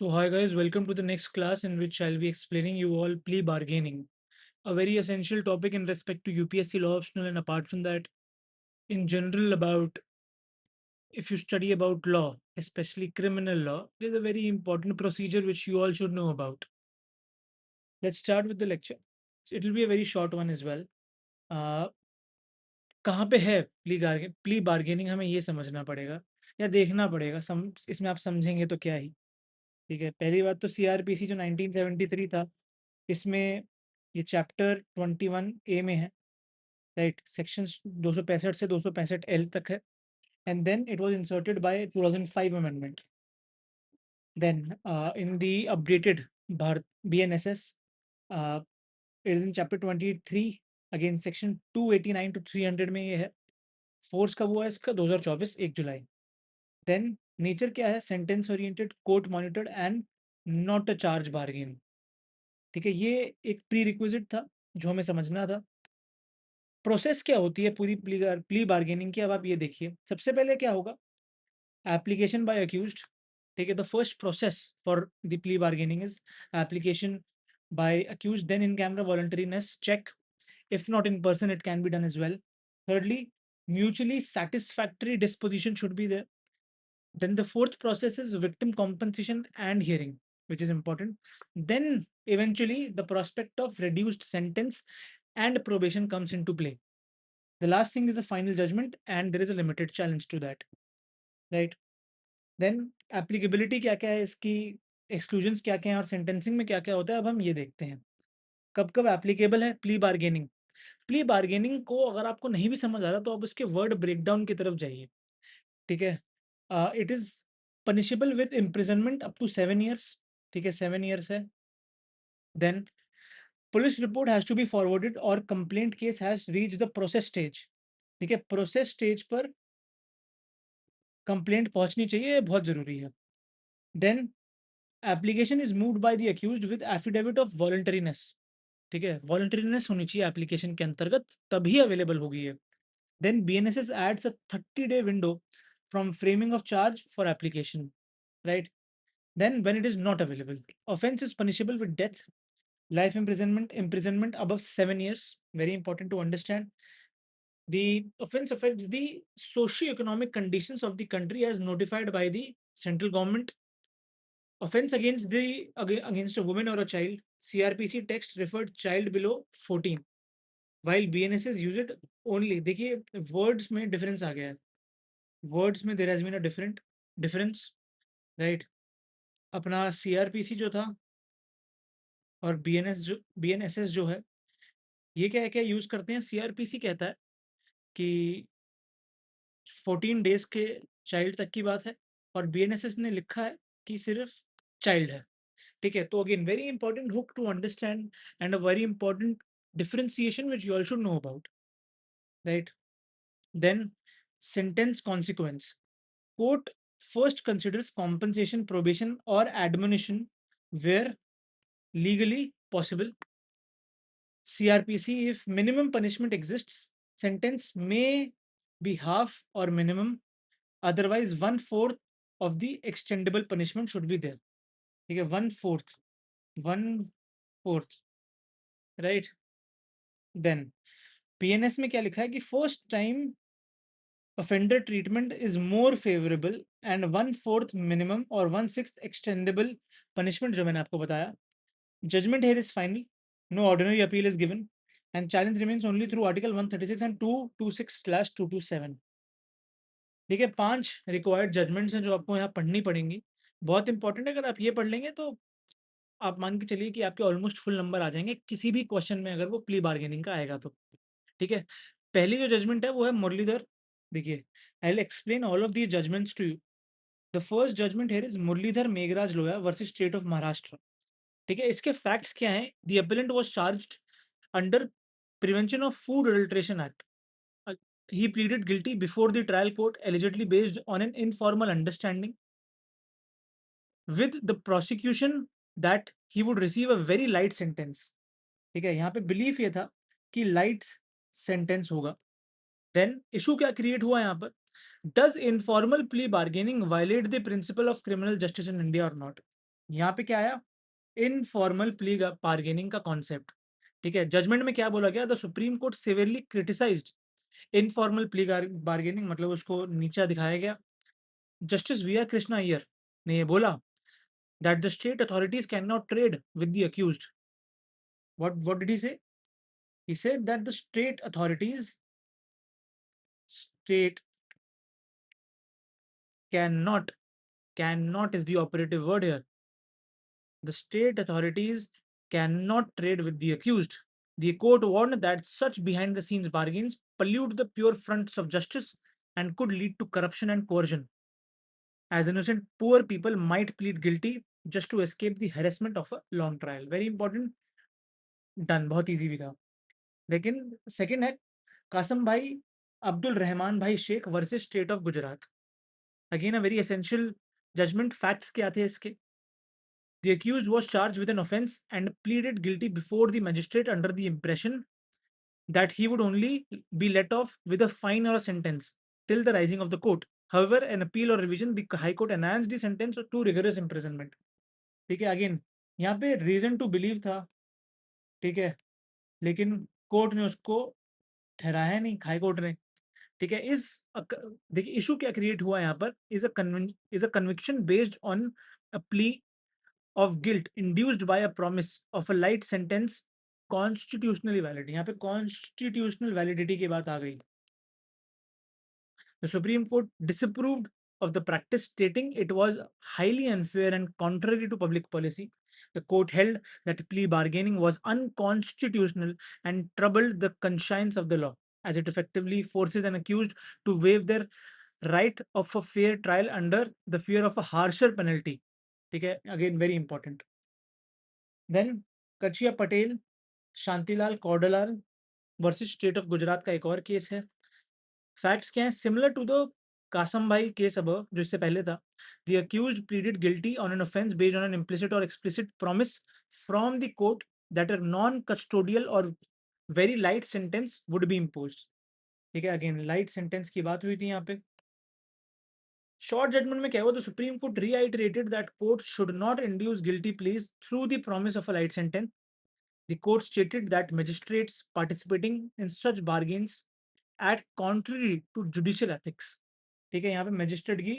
So hi guys, welcome to the next class in which I'll be explaining you all plea bargaining, a very essential topic in respect to UPSC law optional, and apart from that, in general about if you study about law, especially criminal law, there's a very important procedure which you all should know about. Let's start with the lecture. So it will be a very short one as well. Uh, कहाँ पे है plea bargaining हमें ये समझना पड़ेगा या देखना पड़ेगा इसमें आप समझेंगे तो क्या ही। ठीक है, पहली बात तो सीआरपीसी जो 1973 था, इसमें ये चैप्टर 21 ए में है, राइट। सेक्शंस 265 से 265 एल तक है, and then it was inserted by 2005 amendment. Then in the updated Bharat BNSS, it is in chapter 23, again section 289 to 300 में ये है। फोर्स कब हुआ है इसका? 2024 1 जुलाई। देन नेचर क्या है? Sentence oriented, court monitored and not a charge bargain. ठीक है, ये एक प्री रिक्विजिट था जो हमें समझना था। प्रोसेस क्या होती है पूरी प्ली बार्गेनिंग की, अब आप ये देखिए। सबसे पहले क्या होगा? Application by accused. ठीक है, the first process for the plea bargaining is application by accused, then in camera voluntariness check, if not in person it can be done as well. Thirdly, mutually satisfactory disposition should be there. Then the fourth process is victim compensation and hearing, which is important. Then eventually the prospect of reduced sentence and probation comes into play. The last thing is the final judgment, and there is a limited challenge to that, right? Then applicability क्या क्या है इसकी, exclusions क्या क्या है, और sentencing में क्या क्या होता है, अब हम ये देखते हैं। कब कब एप्लीकेबल है प्ली बार्गेनिंग? प्ली बार्गेनिंग को अगर आपको नहीं भी समझ आ रहा तो आप उसके वर्ड ब्रेकडाउन की तरफ जाइए। ठीक है, it is punishable with imprisonment up to 7 years. ठीक है, 7 ईयर्स है। Then police report has to be forwarded or complaint case has reach the process stage. ठीक है, प्रोसेस स्टेज पर कंप्लेंट पहुंचनी चाहिए, ये बहुत जरूरी है। Then application is moved by the accused with affidavit of voluntariness. ठीक है, वॉलंटरीनेस होनी चाहिए एप्लीकेशन के अंतर्गत, तभी अवेलेबल होगी ये। Then BNSS adds a 30-day window from framing of charge for application, right? Then when it is not available, offense is punishable with death, life imprisonment, imprisonment above 7 years. Very important to understand. The offense affects the socio-economic conditions of the country as notified by the central government. Offense against against a woman or a child. CRPC text referred child below 14. While BNSS use it only, देखिए words में difference आ गया है। Words में there has been a difference, right. अपना CrPC जो था और बीएनएसएस जो है, ये क्या क्या यूज करते हैं? सीआरपीसी कहता है कि 14 डेज के चाइल्ड तक की बात है, और बीएनएसएस ने लिखा है कि सिर्फ चाइल्ड है। ठीक है, तो again very important hook to understand and a very important differentiation which you all should know about, right. Then sentence consequence, court first considers compensation, probation, or admonition where legally possible. CRPC, if minimum punishment exists, sentence may be half or minimum, otherwise 1/4 of the extendable punishment should be there. ठीक है, 1/4, right. Then PNS में क्या लिखा है कि first time offender treatment is more favorable and 1/4 minimum or 1/6 extendable punishment जो मैंने आपको बताया। Judgment here is final, no ordinary appeal is given, and challenge remains only through Article 136 and 226/227। ठीक है, 5 रिक्वायर्ड जजमेंट्स हैं जो आपको यहाँ पढ़नी पड़ेंगी, बहुत इंपॉर्टेंट है। अगर आप ये पढ़ लेंगे तो आप मान के चलिए कि आपके ऑलमोस्ट फुल नंबर आ जाएंगे किसी भी क्वेश्चन में, अगर वो प्ली बार्गेनिंग का आएगा तो। ठीक है, पहली जो जजमेंट है वो है मुरलीधर। देखिए, I will explain all of these judgments to you. The first judgment here is Murlidhar Meghraj Loya versus state of Maharashtra. ठीक है, इसके फैक्ट्स क्या हैं? The appellant was charged under prevention of food adulteration act. He pleaded guilty before the trial court allegedly based on an informal understanding with the prosecution that he would receive a very light sentence। ठीक है, यहाँ पे belief ये था कि light sentence होगा। Then issue क्या create हुआ यहाँ पर? Does informal plea bargaining violate the principle of criminal justice in India और नॉट? यहाँ पे क्या आया, इनफॉर्मल प्ली बार्गेनिंग का कॉन्सेप्ट। ठीक है, जजमेंट में क्या बोला गया, the supreme court severely criticised informal plea bargaining, मतलब उसको नीचा दिखाया गया। Justice V R Krishna Iyer ने ये बोला that the state authorities can not trade with the accused. What did he से? He said that the state cannot is the operative word here. The state authorities cannot trade with the accused. The court warned that such behind the scenes bargains pollute the pure fronts of justice and could lead to corruption and coercion, as innocent poor people might plead guilty just to escape the harassment of a long trial. Very important, done, बहुत easy भी था। लेकिन second है कासम भाई Abdul Rahman Bhai Sheikh versus state of Gujarat. Again a very essential judgment. Facts क्या थे इसके? The accused was charged with an offense and pleaded guilty before the magistrate under the impression that he would only be let off with a fine or a sentence till the rising of the court. However, an appeal or revision, the High Court enhanced the sentence to rigorous imprisonment. ठीक है, again यहाँ पे reason to believe था, ठीक है, लेकिन court ने उसको ठहराया नहीं, हाई कोर्ट ने। ठीक है, देखिए इशू क्या क्रिएट हुआ यहाँ पर, is a conviction based on a plea of guilt induced by a promise of a light sentence constitutionally valid। यहाँ पे constitutional validity की बात आ गई। The Supreme Court disapproved of the practice, stating it was highly unfair and contrary to public policy. The court held that plea bargaining was unconstitutional and troubled the conscience of the law, as it effectively forces an accused to waive their right of a fair trial under the fear of a harsher penalty। ठीक है, again very important। Then Kachhiya Patel Shantilal Koadlal versus state of Gujarat का एक और case है। Facts क्या है? Similar to the Qasim भाई case अब जो इससे पहले था, the accused pleaded guilty on an offence based on an implicit or explicit promise from the court that a non custodial or very light sentence would be imposed. ठीक है, again light sentence की बात हुई थी यहाँ पे। Short judgement में क्या हुआ, the supreme court रीआइटरेटेड that court should not induce guilty please through the promise of a light sentence. The court stated that magistrates participating in such bargains act contrary to judicial ethics। ठीक है, यहाँ पे magistrate की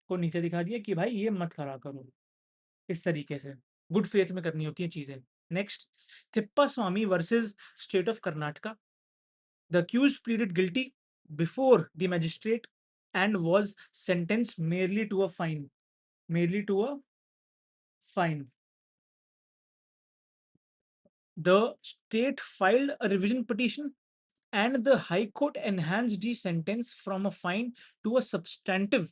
को नीचे दिखा दिया कि भाई ये मत करा करो इस तरीके से, गुड फेथ में करनी होती है चीजें। Next, Thippa Swamy versus state of Karnataka. The accused pleaded guilty before the magistrate and was sentenced merely to a fine। The state filed a revision petition and the High Court enhanced the sentence from a fine to a substantive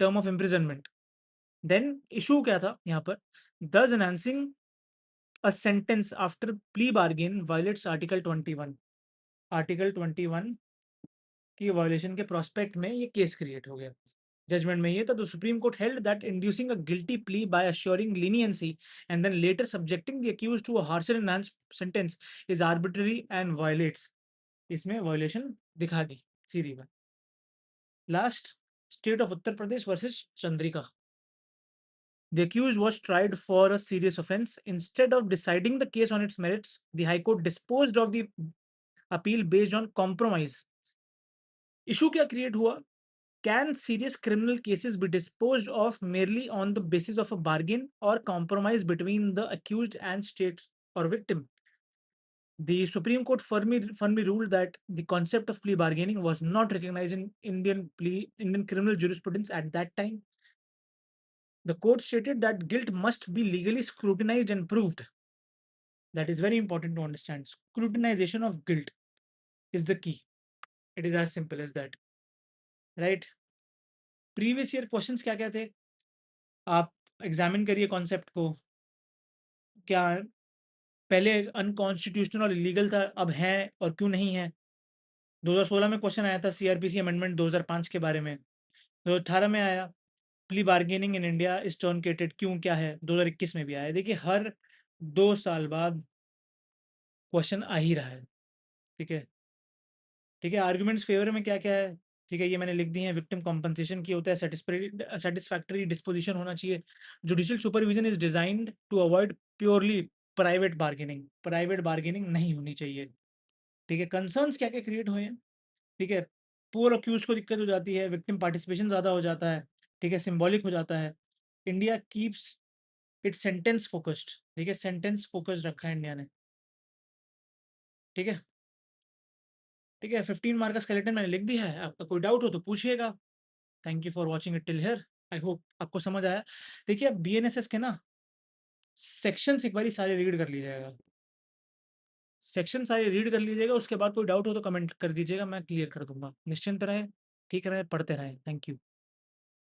term of imprisonment। Then issue क्या था यहाँ पर? Thus enhancing a sentence after plea bargain violates Article 21। Article 21 की violation के prospect में ये case create हो गया। जजमेंट में ये था, the supreme court held that inducing a guilty plea by assuring leniency and then later subjecting the accused to a harsher enhanced sentence is arbitrary and violates। इसमें violation दिखा दी सीधी बात। Last, state of Uttar Pradesh versus Chandrika. The accused was tried for a serious offense. Instead of deciding the case on its merits, the High Court disposed of the appeal based on compromise। Issue क्या create हुआ? Can serious criminal cases be disposed of merely on the basis of a bargain or compromise between the accused and state or victim? The Supreme Court firmly ruled that the concept of plea bargaining was not recognized in Indian criminal jurisprudence at that time. The court stated that guilt must be legally scrutinized and proved. That is very important to understand. Scrutinization of guilt is the key. It is as simple as that. Right? Previous year questions क्या क्या थे? आप examine करिए concept को। क्या पहले unconstitutional और illegal था, अब है और क्यों नहीं है? 2016 में क्वेश्चन आया था सीआरपीसी अमेंडमेंट 2005 के बारे में। 2018 में आया plea bargaining in India is truncated, क्यों क्या है? 2021 में भी आया। देखिए हर 2 साल बाद क्वेश्चन आ ही रहा है। ठीक है, ठीक है। आर्ग्यूमेंट्स फेवर में क्या क्या है? ठीक है, ये मैंने लिख दी है। विक्टिम कॉम्पनसेशन की होता है सेटिस्फैक्टरी डिस्पोजिशन होना चाहिए। Judicial supervision is designed to avoid purely private bargaining नहीं होनी चाहिए। ठीक है, कंसर्न्स क्या क्या क्रिएट हुए हैं। ठीक है, पुअर अक्यूज को दिक्कत हो जाती है, विक्टिम पार्टिसिपेशन ज़्यादा हो जाता है। ठीक है, सिंबॉलिक हो जाता है। India keeps it sentence focused. ठीक है, सेंटेंस फोकस्ड रखा है इंडिया ने। ठीक है, ठीक है, 15 मार्क का स्केलेटन मैंने लिख दिया है। आपका कोई डाउट हो तो पूछिएगा। Thank you for watching it till here. I hope आपको समझ आया। देखिए, अब बीएनएसएस के ना सेक्शंस एक बारी सारे रीड कर लीजिएगा। सेक्शन सारे रीड कर लीजिएगा, उसके बाद कोई डाउट हो तो कमेंट कर दीजिएगा, मैं क्लियर कर दूंगा। निश्चिंत रहे, ठीक रहे, पढ़ते रहें। Thank you.